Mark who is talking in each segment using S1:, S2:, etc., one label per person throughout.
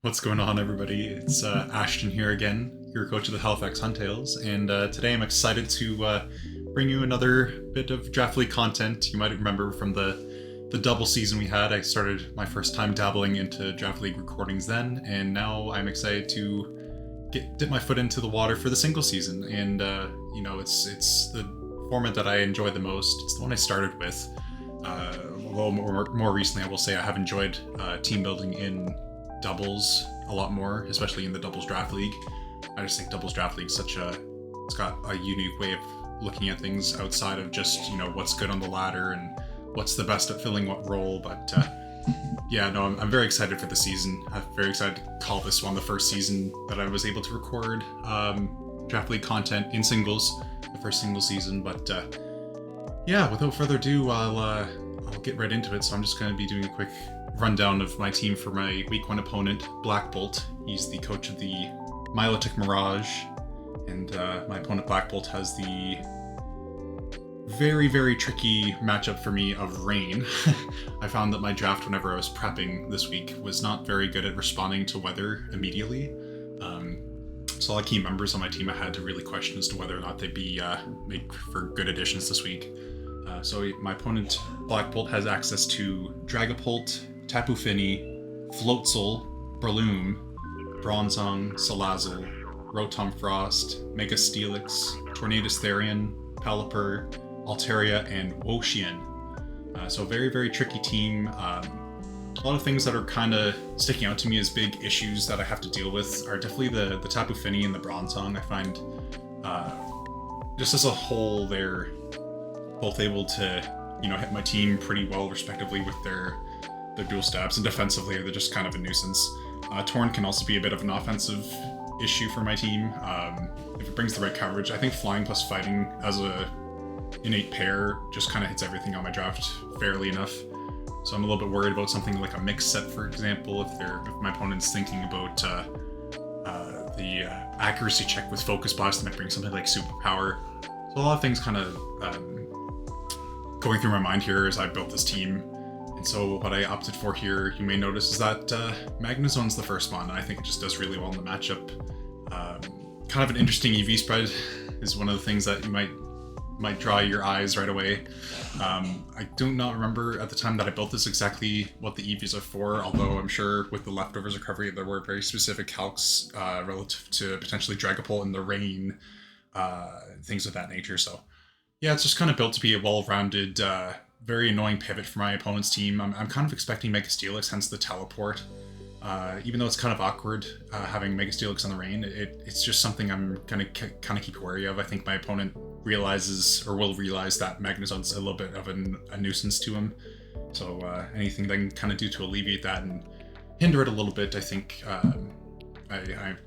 S1: What's going on, everybody? It's Ashton here again, your coach of the Halifax Huntales, and today I'm excited to bring you another bit of Draft League content. You might remember from the double season we had. I started my first time dabbling into Draft League recordings then, and now I'm excited to dip my foot into the water for the single season. And it's the format that I enjoy the most. It's the one I started with. Although more recently, I will say I have enjoyed team building in doubles a lot more, especially in the doubles draft league. I just think doubles draft league it's got a unique way of looking at things outside of just, what's good on the ladder and what's the best at filling what role. But I'm very excited for the season. I'm very excited to call this one the first season that I was able to record draft league content in singles, the first single season. But without further ado, I'll get right into it. So I'm just going to be doing a quick rundown of my team for my week 1 opponent, BlackBolt. He's the coach of the Milotic Mirage, and my opponent BlackBolt has the very, very tricky matchup for me of Rain. I found that my draft, whenever I was prepping this week, was not very good at responding to weather immediately. So all the key members on my team I had to really question as to whether or not they'd be make for good additions this week. So my opponent BlackBolt has access to Dragapult, Tapu Fini, Floatzel, Breloom, Bronzong, Salazzle, Rotom Frost, Mega Steelix, Tornadus Therian, Pelipper, Altaria, and Woxian. So very, very tricky team. A lot of things that are kind of sticking out to me as big issues that I have to deal with are definitely the Tapu Fini and the Bronzong. I find just as a whole, they're both able to hit my team pretty well respectively with their dual stabs, and defensively they're just kind of a nuisance. Torn can also be a bit of an offensive issue for my team if it brings the right coverage. I think flying plus fighting as a innate pair just kind of hits everything on my draft fairly enough. So I'm a little bit worried about something like a mix set, for example, if my opponent's thinking about the accuracy check with focus blast, they might bring something like superpower. So a lot of things kind of going through my mind here as I built this team. And so what I opted for here, you may notice, is that Magnezone's the first one. I think it just does really well in the matchup. Kind of an interesting EV spread is one of the things that you might draw your eyes right away. I do not remember at the time that I built this exactly what the EVs are for, although I'm sure with the leftovers recovery there were very specific calcs relative to potentially Dragapult and the Rain, things of that nature. So yeah, it's just kind of built to be a well-rounded, very annoying pivot for my opponent's team. I'm kind of expecting Mega Steelix, hence the teleport. Even though it's kind of awkward having Mega Steelix on the Rain, it's just something I'm going to kind of keep wary of. I think my opponent realizes, or will realize, that Magnezone's a little bit of a nuisance to him. So anything that I can kind of do to alleviate that and hinder it a little bit, I think I'm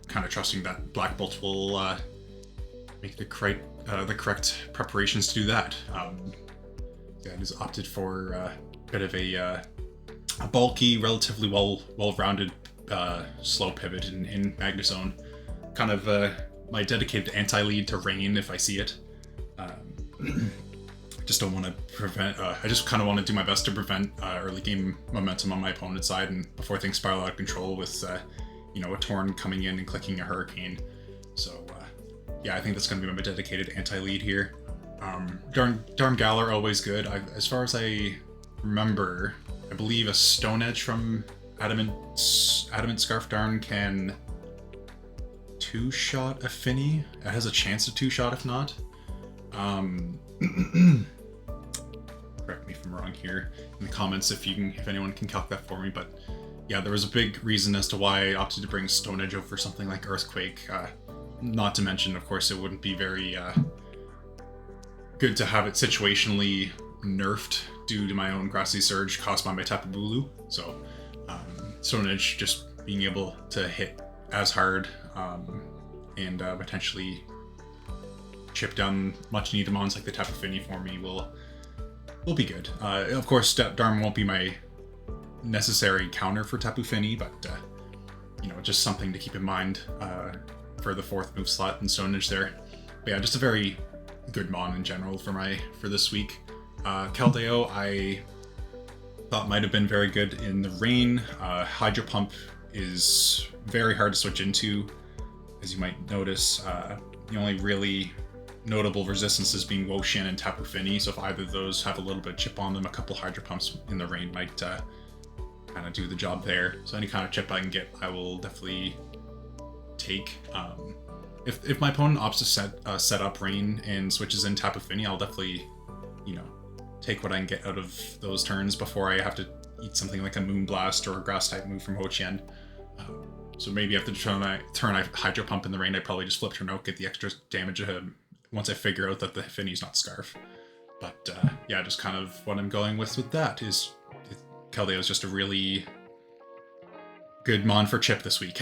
S1: kind of trusting that BlackBolt will make the correct preparations to do that. It is opted for a bit of a bulky, relatively well-rounded slow pivot in Magnezone. Kind of my dedicated anti-lead to Rain if I see it. Just don't want to prevent. I just kind of want to do my best to prevent early game momentum on my opponent's side, and before things spiral out of control with a Torn coming in and clicking a Hurricane. So I think that's going to be my dedicated anti-lead here. Darmgaller, always good. As far as I remember, I believe a Stone Edge from Adamant Scarf Darn can 2-shot a Fini. It has a chance to 2-shot if not. Correct me if I'm wrong here in the comments if anyone can calc that for me. But yeah, there was a big reason as to why I opted to bring Stone Edge over for something like Earthquake. Not to mention, of course, it wouldn't be very good to have it situationally nerfed due to my own Grassy Surge caused by my Tapu Bulu. So Stone Edge just being able to hit as hard and potentially chip down much needed mons like the Tapu Fini for me will be good. Of course, Darm won't be my necessary counter for Tapu Fini, but just something to keep in mind for the 4th move slot and Stone Edge there. But yeah, just a very good mon in general for this week. Keldeo I thought might have been very good in the Rain. Hydro Pump is very hard to switch into. As you might notice, the only really notable resistances being Woshan and Tapu Fini, so if either of those have a little bit of chip on them, a couple Hydro Pumps in the rain might kind of do the job there. So any kind of chip I can get, I will definitely take. If my opponent opts to set up rain and switches in Tapu Fini, I'll definitely, take what I can get out of those turns before I have to eat something like a Moonblast or a Grass type move from Ho-Chien. So maybe after the turn I Hydro Pump in the rain, I probably just flip Turn Out, get the extra damage once I figure out that the Fini's not Scarf. But yeah, just kind of what I'm going with that is Keldeo's just a really good mon for chip this week.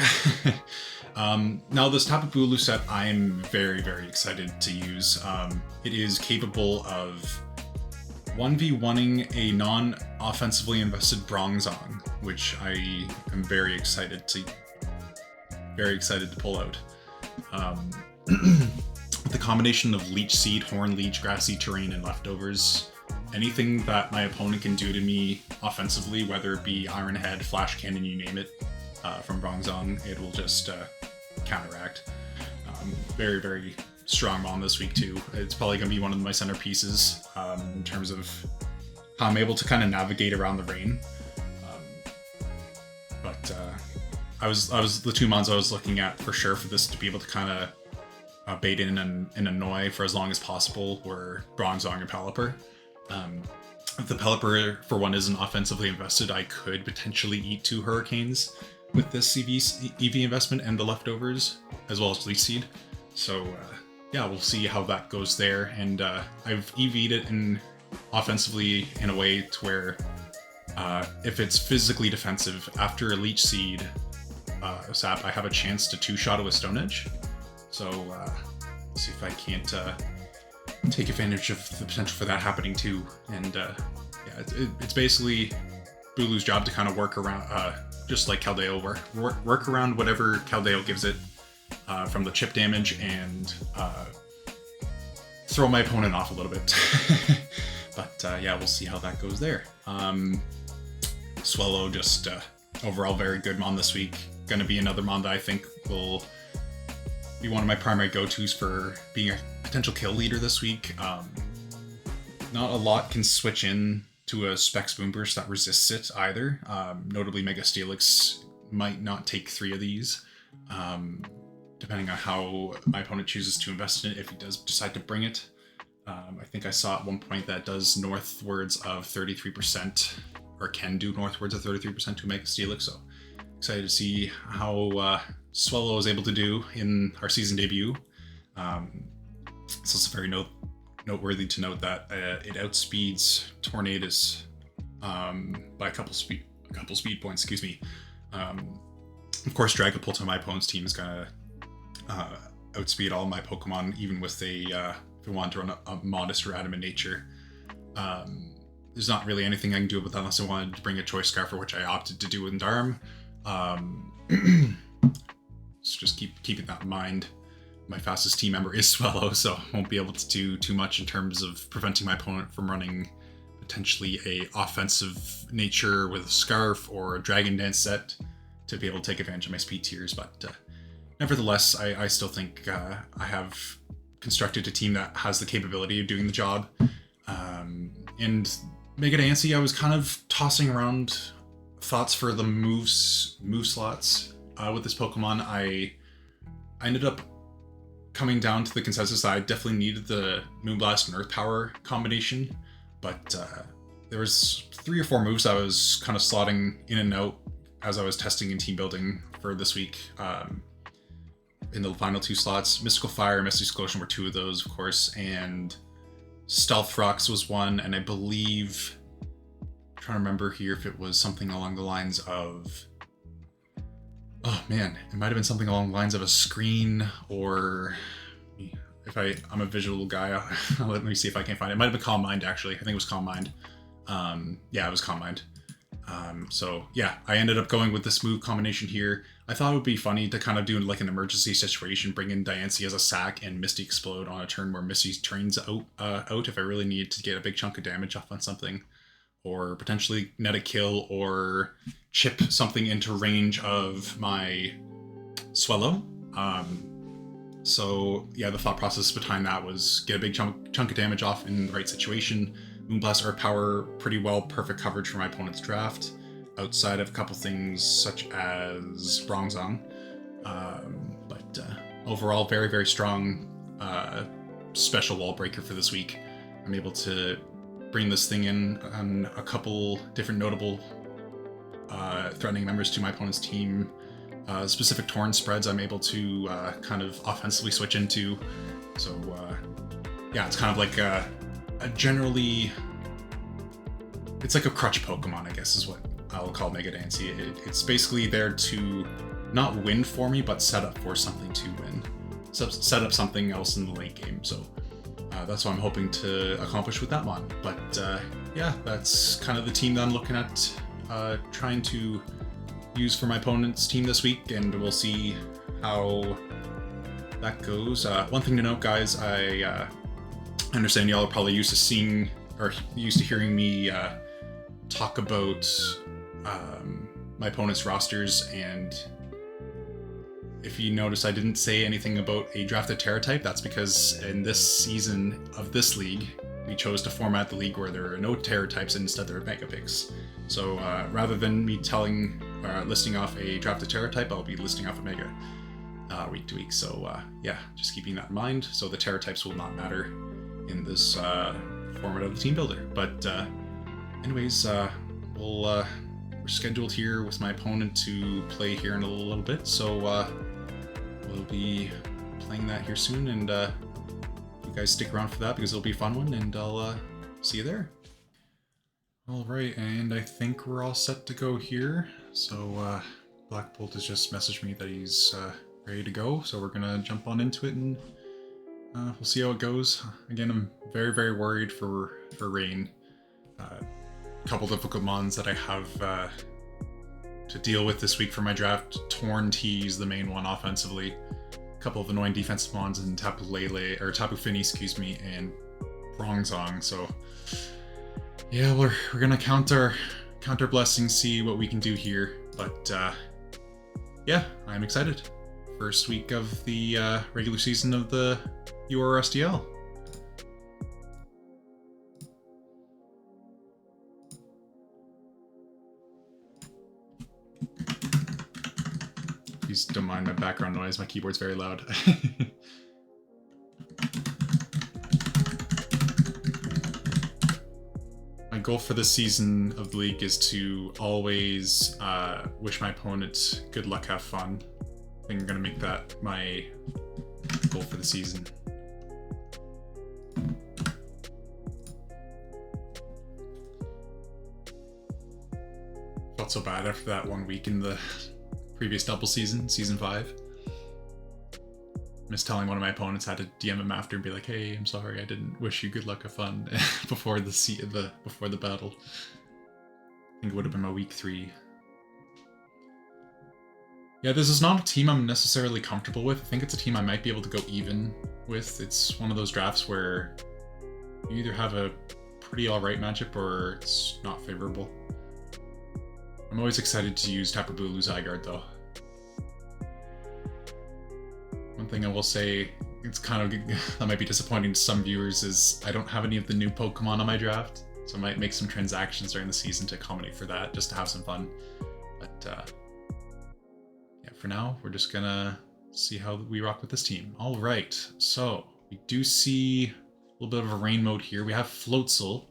S1: Now this Tapu Bulu set I'm very, very excited to use. It is capable of 1v1ing a non-offensively invested Bronzong, which I am very excited to pull out. The combination of Leech Seed, Horn Leech, Grassy Terrain, and Leftovers, anything that my opponent can do to me offensively, whether it be Iron Head, Flash Cannon, you name it, from Bronzong, it will just counteract. Very, very strong mon this week too. It's probably going to be one of my centerpieces in terms of how I'm able to kind of navigate around the rain. But I was the two mons I was looking at for sure for this to be able to kind of bait in and annoy for as long as possible were Bronzong and Pelipper. If the Pelipper for one isn't offensively invested, I could potentially eat 2 Hurricanes with this EV investment and the Leftovers, as well as Leech Seed. So yeah, we'll see how that goes there. And I've EV'd it offensively in a way to where if it's physically defensive, after a Leech Seed sap, I have a chance to 2-shot it with Stone Edge. So see if I can't take advantage of the potential for that happening too. And yeah, it's basically Bulu's job to kind of work around, just like Keldeo, work around whatever Keldeo gives it from the chip damage and throw my opponent off a little bit. But yeah, we'll see how that goes there. Swellow, just overall very good mon this week. Going to be another mon that I think will be one of my primary go-tos for being a potential kill leader this week. Not a lot can switch in to a Specs Boomburst that resists it either. Notably, Mega Steelix might not take 3 of these, depending on how my opponent chooses to invest in it, if he does decide to bring it. I think I saw at one point that does northwards of 33%, or can do northwards of 33% to Mega Steelix, so excited to see how Swellow is able to do in our season debut. It's also very noteworthy to note that it outspeeds Tornadus by a couple speed points. Excuse me. Of course, Dragapult on my opponent's team is gonna outspeed all my Pokemon, even with if we want to run a modest or adamant nature. There's not really anything I can do with that unless I wanted to bring a Choice Scarf, for which I opted to do in Darm. So just keeping that in mind. My fastest team member is Swellow, so I won't be able to do too much in terms of preventing my opponent from running potentially a offensive nature with a Scarf or a Dragon Dance set to be able to take advantage of my speed tiers. But nevertheless, I still think I have constructed a team that has the capability of doing the job. And Mega Dancy, I was kind of tossing around thoughts for the move slots with this Pokemon. I ended up coming down to the consensus that I definitely needed the Moonblast and Earth Power combination, but there was 3 or 4 moves I was kind of slotting in and out as I was testing in team building for this week. In the final 2 slots, Mystical Fire and Misty Explosion were 2 of those, of course, and Stealth Rocks was 1, and I believe, I'm trying to remember here if it was something along the lines of, oh man, it might have been something along the lines of a screen, or if I'm a visual guy, let me see if I can find it. It might have been Calm Mind, actually. I think it was Calm Mind. Yeah, it was Calm Mind. So yeah, I ended up going with this move combination here. I thought it would be funny to kind of do like an emergency situation, bring in Diancie as a sack and Misty Explode on a turn where Misty trains out if I really need to get a big chunk of damage off on something. or potentially net a kill or chip something into range of my Swellow. So yeah, the thought process behind that was get a big chunk of damage off in the right situation. Moonblast Earth Power, pretty well perfect coverage for my opponent's draft, outside of a couple things such as Bronzong. But overall, very, very strong special wall breaker for this week. I'm able to bring this thing in on a couple different notable threatening members to my opponent's team. Specific Torn spreads I'm able to kind of offensively switch into. So yeah, it's kind of like a generally... It's like a crutch Pokemon, I guess is what I'll call Mega Dancy. It's basically there to not win for me, but set up for something to win. Set up something else in the late game. So that's what I'm hoping to accomplish with that one. But yeah, that's kind of the team that I'm looking at trying to use for my opponent's team this week, and we'll see how that goes. One thing to note, guys, I understand y'all are probably used to seeing or used to hearing me talk about my opponent's rosters, and if you notice I didn't say anything about a drafted Terra type, that's because in this season of this league, we chose to format the league where there are no Terra types and instead there are Mega Picks. So rather than me listing off a drafted Terra type, I'll be listing off a Mega week to week. So yeah, just keeping that in mind. So the Terra types will not matter in this format of the team builder. But anyways, we're scheduled here with my opponent to play here in a little bit. So we'll be playing that here soon, and you guys stick around for that because it'll be a fun one, and I'll see you there. Alright, and I think we're all set to go here. So BlackBolt has just messaged me that he's ready to go, so we're gonna jump on into it, and we'll see how it goes. Again, I'm very, very worried for Rain. A couple difficult mons that I have to deal with this week for my draft. Torn T is the main one offensively. A couple of annoying defensive mons in Tapu Fini, excuse me, and Bronzong. So yeah, we're gonna count our blessings, see what we can do here. But yeah, I'm excited. First week of the regular season of the URSDL. Please don't mind my background noise, my keyboard's very loud. My goal for this season of the league is to always wish my opponent good luck, have fun. I think I'm gonna make that my goal for the season. Felt so bad after that 1 week in the previous double season, season 5. Miss telling one of my opponents, had to DM him after and be like, "Hey, I'm sorry, I didn't wish you good luck, have fun," before the battle. I think it would have been my week 3. Yeah, this is not a team I'm necessarily comfortable with. I think it's a team I might be able to go even with. It's one of those drafts where you either have a pretty alright matchup or it's not favorable. I'm always excited to use Tapu Bulu Zygarde though. One thing I will say, it's kind of, that might be disappointing to some viewers, is I don't have any of the new Pokemon on my draft, so I might make some transactions during the season to accommodate for that, just to have some fun. But yeah, for now, we're just gonna see how we rock with this team. Alright, so we do see a little bit of a rain mode here. We have Floatzel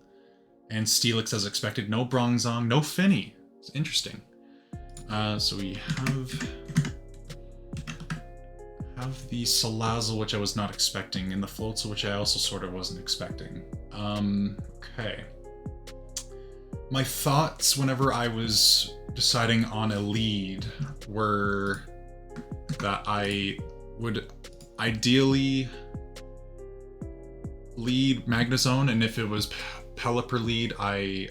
S1: and Steelix as expected. No Bronzong, no Finny. It's interesting. So we have the Salazzle, which I was not expecting, and the Floatzel, which I also sort of wasn't expecting. Okay. My thoughts whenever I was deciding on a lead were that I would ideally lead Magnezone, and if it was Pelipper lead, I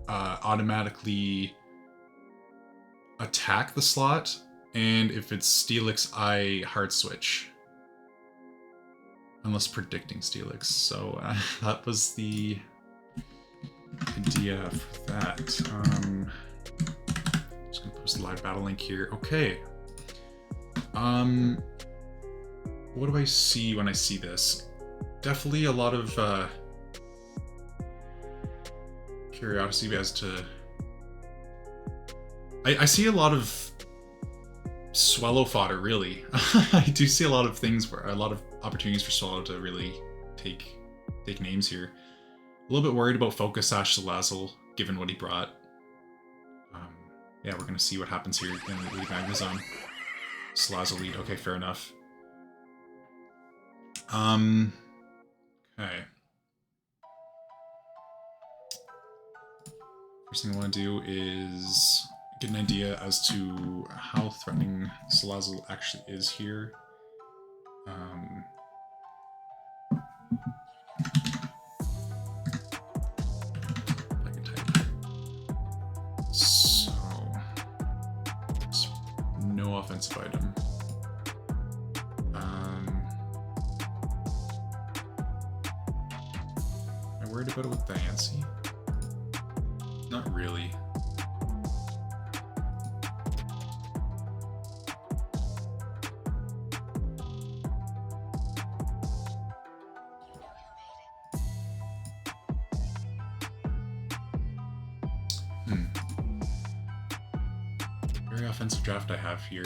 S1: automatically attack the slot, and if it's Steelix, I hard switch. Unless predicting Steelix. So that was the idea for that. Just gonna post the live battle link here. Okay. What do I see when I see this? Definitely a lot of curiosity as to. I see a lot of Swellow fodder, really. I do see a lot of things where a lot of opportunities for Swellow to really take names here. A little bit worried about Focus Sash Salazzle, given what he brought. Yeah, we're gonna see what happens here in the lead Magnezone. Salazzle lead, okay, fair enough. Okay. First thing I want to do is get an idea as to how threatening Salazzle actually is here. So, no offensive item. Am I worried about it with Diancie? Not really. Very offensive draft I have here.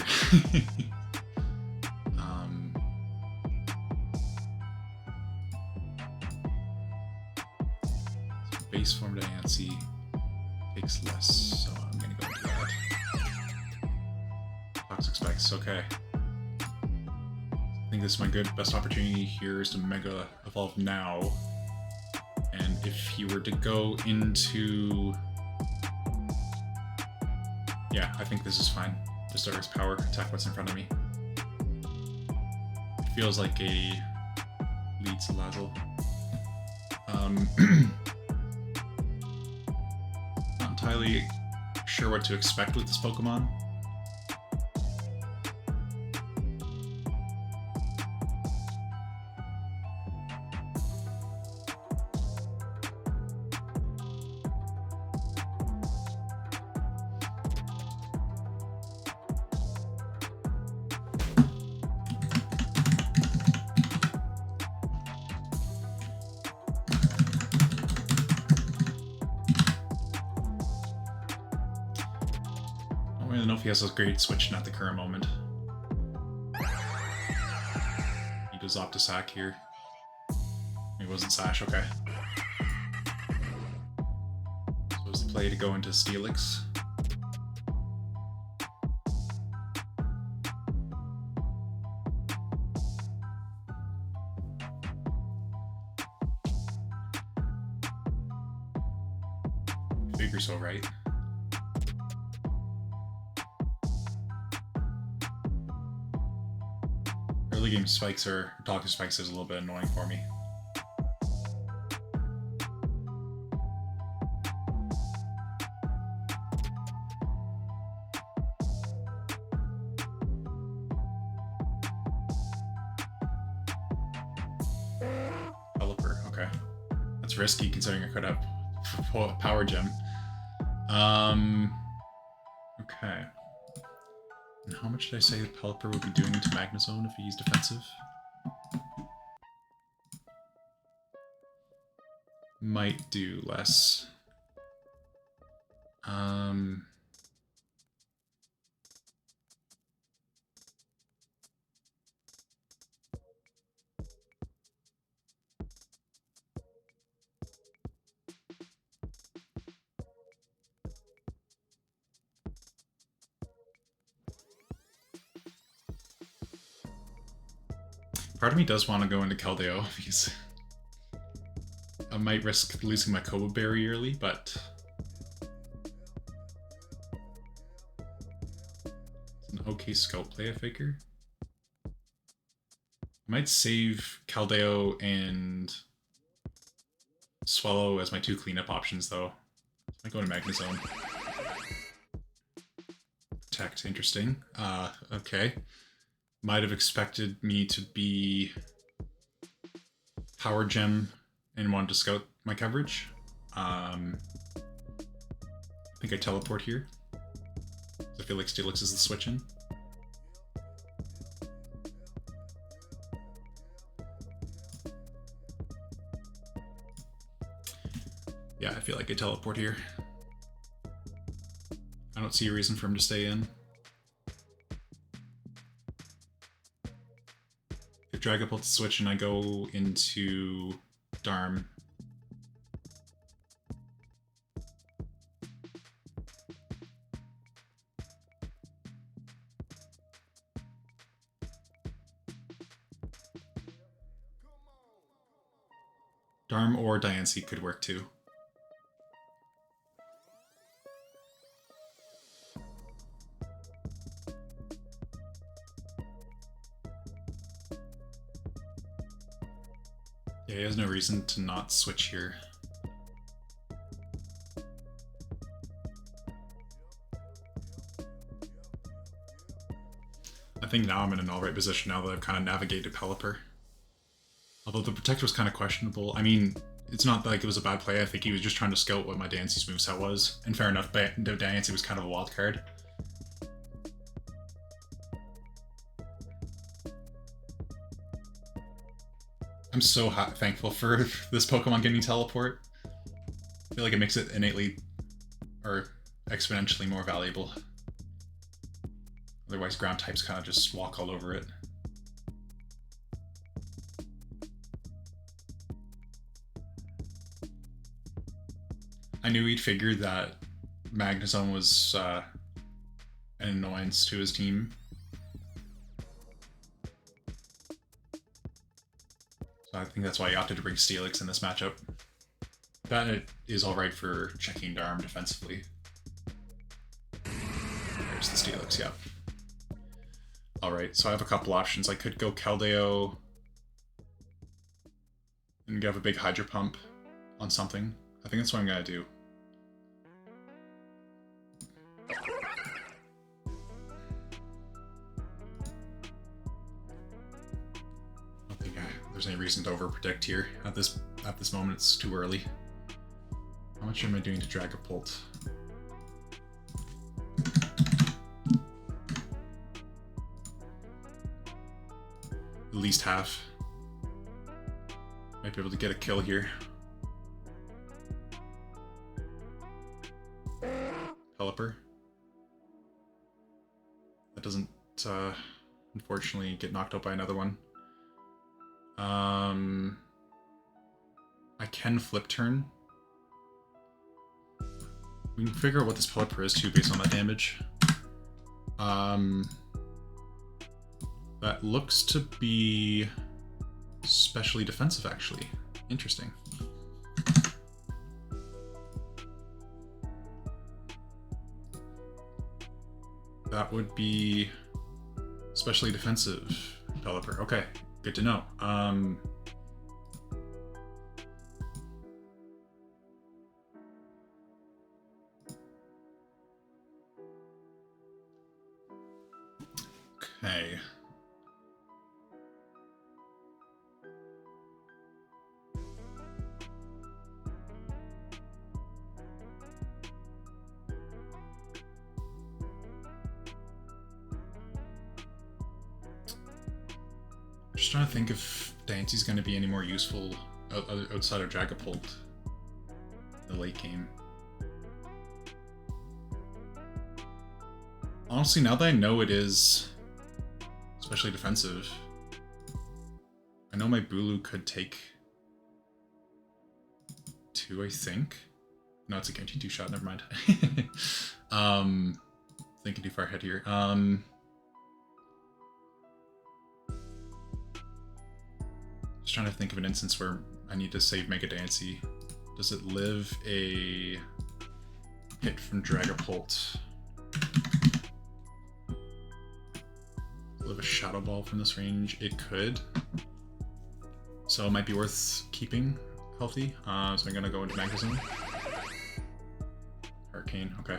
S1: Base form Diancie takes less, so I'm gonna go into that. Toxic Spikes, okay. I think this is my best opportunity here is to Mega Evolve now. And if he were to go into... Yeah, I think this is fine. Just Earth's power, attack what's in front of me. It feels like a lead Salazzle. Not entirely sure what to expect with this Pokemon. I don't really know if he has a great switch at the current moment. He does opt to sack here. He wasn't Sash, okay. So it was the play to go into Steelix. Figure so, right? Early game spikes or Toxic Spikes is a little bit annoying for me. Pelipper, okay. That's risky considering I could have Power Gem. Okay. And how much did I say Pelipper would be doing to Magnezone if he's defensive? Might do less. Part of me does want to go into Keldeo because I might risk losing my Kobo Berry early, but it's an okay scout play, I figure. I might save Keldeo and Swellow as my two cleanup options, though. I might go to Magnezone. Protect, interesting. Okay. Might have expected me to be Power Gem and wanted to scout my coverage. I think I teleport here. I feel like Steelix is the switch in. Yeah, I feel like I teleport here. I don't see a reason for him to stay in. If BlackBolt switch and I go into Darm. Darm or Diancie could work too. Yeah, he has no reason to not switch here. I think now I'm in an alright position now that I've kind of navigated Pelipper. Although the Protect was kind of questionable. I mean, it's not like it was a bad play. I think he was just trying to scout what my Diancie's moveset was. And fair enough, Diancie was kind of a wild card. I'm so thankful for this Pokemon getting teleport. I feel like it makes it innately or exponentially more valuable. Otherwise, ground types kind of just walk all over it. I knew he'd figured that Magnezone was an annoyance to his team. So I think that's why he opted to bring Steelix in this matchup. That is alright for checking Darm defensively. There's the Steelix, yeah. Alright, so I have a couple options. I could go Keldeo and have a big Hydro Pump on something. I think that's what I'm gonna do. I don't think there's any reason to overpredict here. At this moment, it's too early. How much am I doing to BlackBolt? At least half. Might be able to get a kill here. Pelipper. That doesn't, unfortunately, get knocked out by another one. I can flip turn. We can figure out what this Pelipper is too based on that damage. That looks to be specially defensive, actually. Interesting. That would be specially defensive Pelipper. Okay, good to know. Okay. Just trying to think if Diancie's going to be any more useful outside of BlackBolt in the late game. Honestly, now that I know it is especially defensive, I know my Bulu could take 2, I think. No, it's a guaranteed 2-shot, never mind. Thinking too far ahead here. Just trying to think of an instance where I need to save Mega Diancie. Does it live a hit from BlackBolt? Live a Shadow Ball from this range? It could. So it might be worth keeping healthy. So I'm gonna go into Magnezone. Hurricane, okay.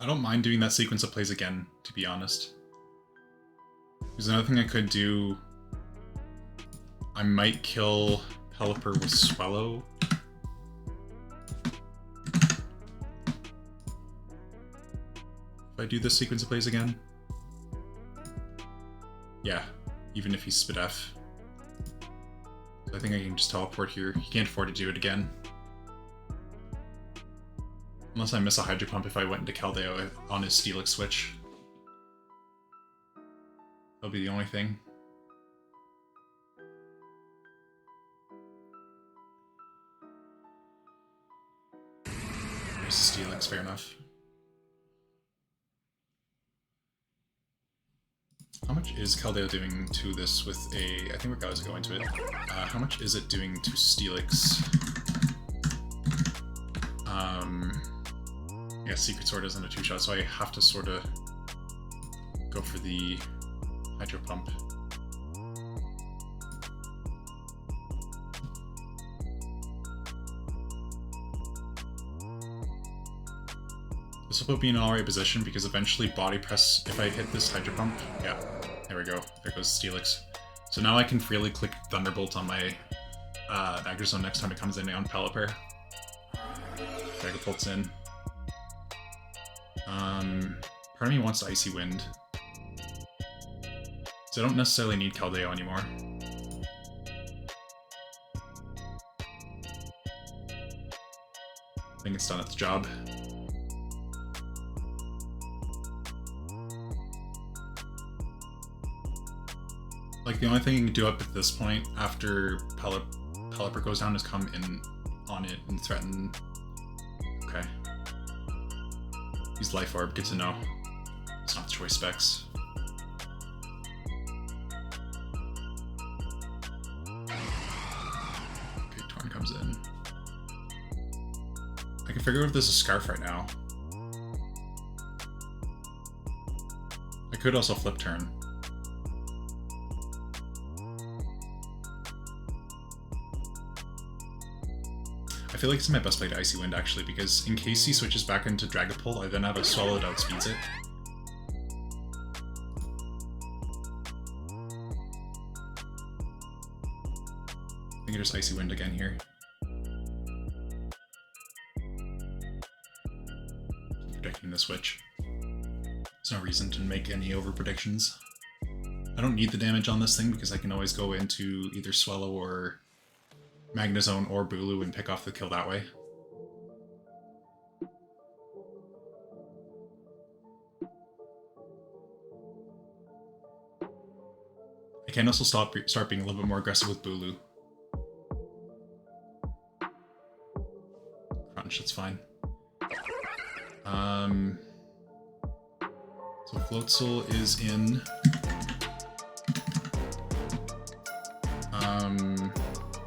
S1: don't mind doing that sequence of plays again, to be honest. There's another thing I could do. I might kill Pelipper with Swellow. If I do this sequence of plays again? Yeah, even if he's Spit F. I think I can just teleport here. He can't afford to do it again. Unless I miss a Hydro Pump if I went into Keldeo on his Steelix switch. That'll be the only thing. There's the Steelix, fair enough. How much is Keldeo doing to this with a... I think we're going to go into it. How much is it doing to Steelix? Yeah, Secret Sword isn't a 2-shot, so I have to sort of go for the Hydro Pump. This will put me in an alright position because eventually Body Press, if I hit this Hydro Pump, yeah, there we go. There goes Steelix. So now I can freely click Thunderbolt on my Dagger Zone next time it comes in on Pelipper. BlackBolt's in. Part of me wants Icy Wind. So I don't necessarily need Keldeo anymore. I think it's done its job. Like, the only thing you can do up at this point after Pelipper goes down is come in on it and threaten. Okay. Use Life Orb, good to know. It's not choice specs. Okay, Torn comes in. I can figure out if this is Scarf right now. I could also flip turn. I feel like it's my best play to Icy Wind actually, because in case he switches back into Dragapult, I then have a Swallow that outspeeds it. I think I just Icy Wind again here. Predicting the switch. There's no reason to make any over predictions. I don't need the damage on this thing because I can always go into either Swellow or Magnezone or Bulu and pick off the kill that way. I can also start being a little bit more aggressive with Bulu. Crunch, that's fine. So Floatzel is in.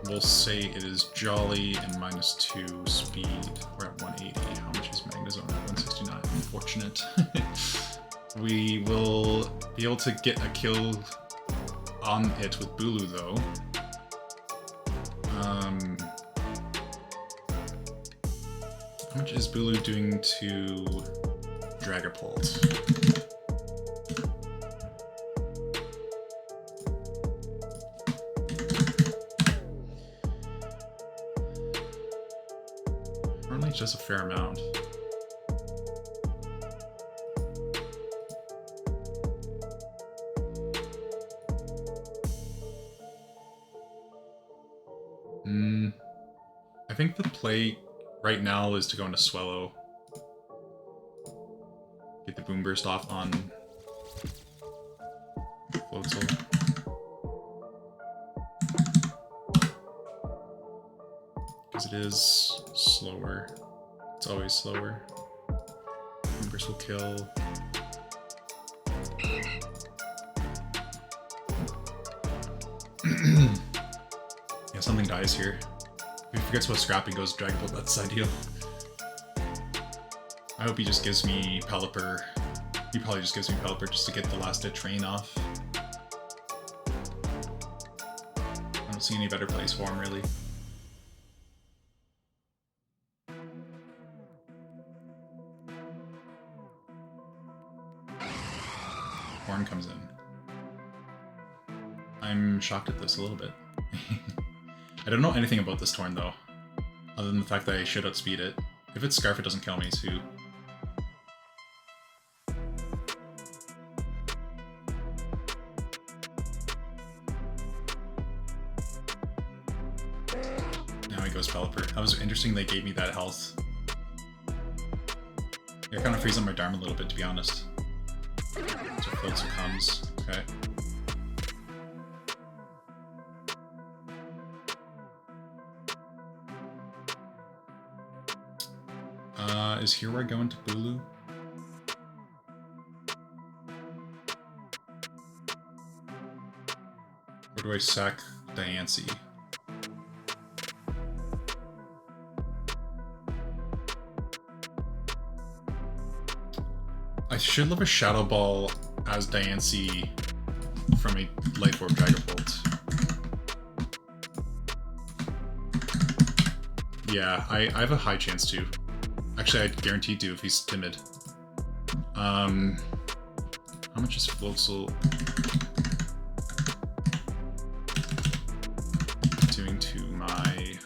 S1: We'll say it is Jolly and -2 speed. We're at 180. How much is Magnezone? 169. Unfortunate. We will be able to get a kill on it with Bulu though. How much is Bulu doing to Dragapult? Just a fair amount. I think the play right now is to go into Swellow. Get the Boom Burst off on Floatzel. Because it is slower. It's always slower. Boom Burst will kill. Yeah, something dies here. If he forgets about Scrappy, goes Dragapult, that's ideal. I hope he just gives me Pelipper. He probably just gives me Pelipper just to get the last ditch rain off. I don't see any better plays for him, really. Torn comes in. I'm shocked at this a little bit. I don't know anything about this Torn though, other than the fact that I should outspeed it. If it's Scarf, it doesn't kill me too. Now he goes Pelipper. That was interesting they gave me that health. It kind of frees up my Dharma a little bit, to be honest. So Floatzel comes. Okay. Is here where I go into Bulu? Or do I sack Diancie? I should leave a Shadow Ball as Diancie from a Life Orb BlackBolt. Yeah, I have a high chance to. Actually, I'd guarantee to if he's timid. How much is Floatzel doing to my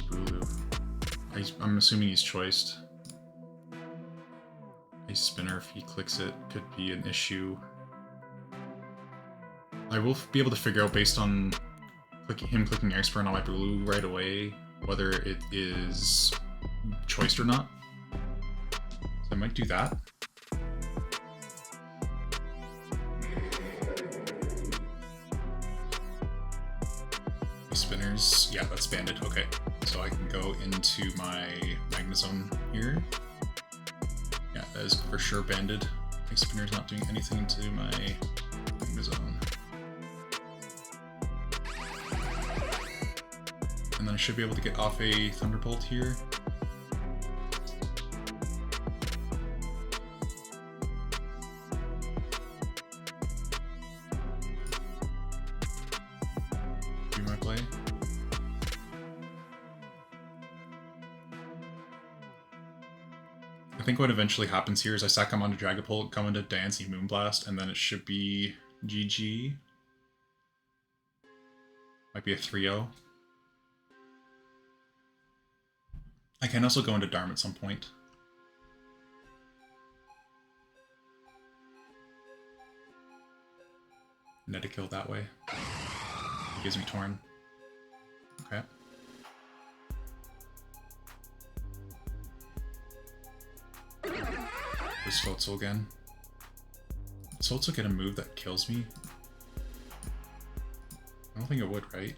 S1: Bulu? I'm assuming he's choiced. A spinner, if he clicks it, could be an issue. I will be able to figure out based on him clicking Air Spurn on my Bulu right away whether it is choiced or not. So I might do that. Spinners, yeah, that's banded. Okay, so I can go into my Magnezone here. Yeah, that is for sure banded. My Spinner's not doing anything to my Magnezone. And then I should be able to get off a Thunderbolt here. Do my play. I think what eventually happens here is I sack him onto Dragapult, come into Diancie Moonblast, and then it should be GG. Might be a 3-0. I can also go into Darm at some point. Net a kill that way. It gives me Torn. Okay. There's Floatzel again. Does Floatzel get a move that kills me? I don't think it would, right?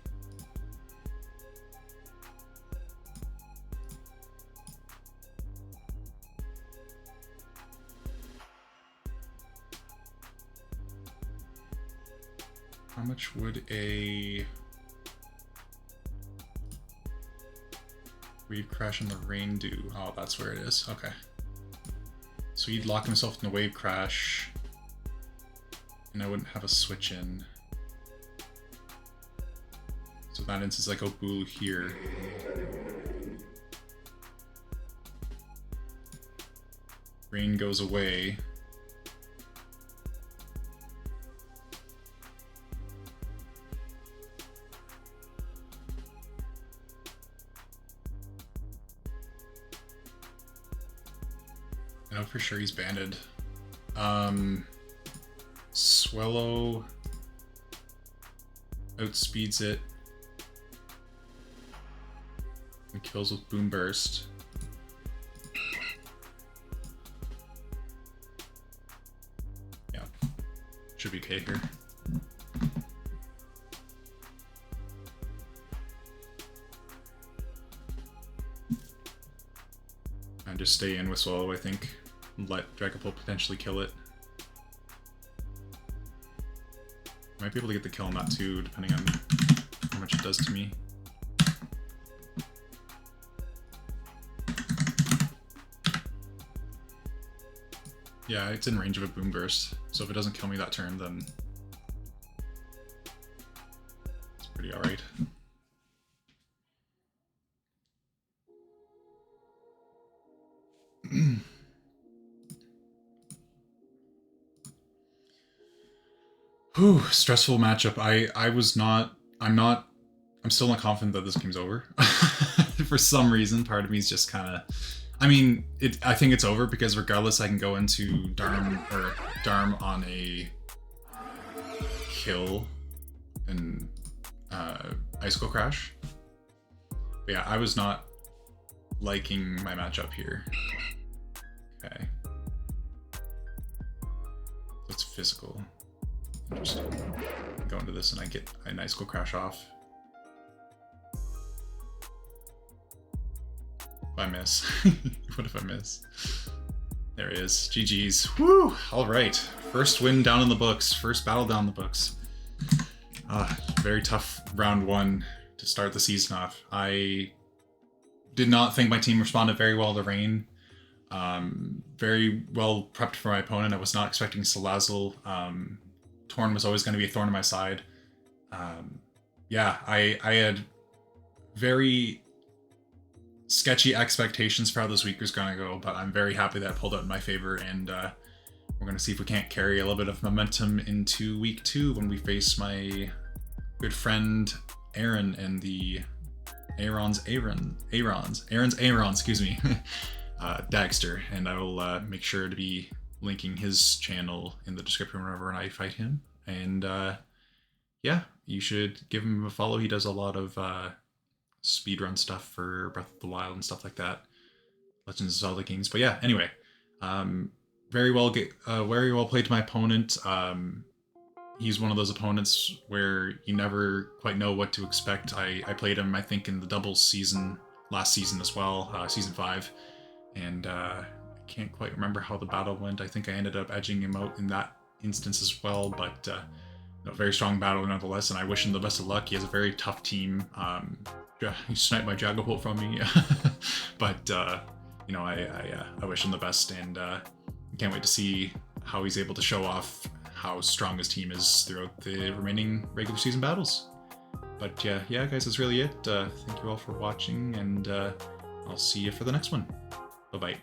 S1: How much would a Wave Crash in the Rain do? Oh, that's where it is. Okay. So he'd lock himself in the Wave Crash, and I wouldn't have a switch in. So in that instance, I go Bulu here. Rain goes away. I know for sure he's banded. Swellow outspeeds it and kills with Boom Burst. Yeah, should be okay here. And just stay in with Swellow, I think. Let Dragapult potentially kill it. Might be able to get the kill on that too, depending on how much it does to me. Yeah, it's in range of a Boom Burst, so if it doesn't kill me that turn, then it's pretty alright. Whew, stressful matchup. I'm still not confident that this game's over. For some reason, part of me is just kind of, I think it's over because regardless, I can go into Darm on a kill and Icicle Crash. But yeah, I was not liking my matchup here. Okay. It's physical. Interesting. Go into this and I get an Icicle Crash off. If I miss. What if I miss? There it is. GG's. Woo! Alright. First win down in the books. First battle down in the books. Very tough round one to start the season off. I did not think my team responded very well to rain. Very well prepped for my opponent. I was not expecting Salazzle. Torn was always going to be a thorn in my side. Yeah, I had very sketchy expectations for how this week was going to go, but I'm very happy that I pulled out in my favor, and we're going to see if we can't carry a little bit of momentum into week 2 when we face my good friend Aaron and the Aaron's, excuse me, Dagster, and I will make sure to be linking his channel in the description whenever I fight him. And yeah, you should give him a follow. He does a lot of speedrun stuff for Breath of the Wild and stuff like that. Legends of Zelda games. But yeah, anyway, very well played to my opponent. He's one of those opponents where you never quite know what to expect. I played him, I think, in the doubles season last season as well, season 5, and I can't quite remember how the battle went. I think I ended up edging him out in that instance as well, but a very strong battle nonetheless, and I wish him the best of luck. He has a very tough team. He sniped my Jagapult from me, but you know, I wish him the best, and can't wait to see how he's able to show off how strong his team is throughout the remaining regular season battles. But yeah, guys, that's really it. Thank you all for watching, and I'll see you for the next one. Bye-bye.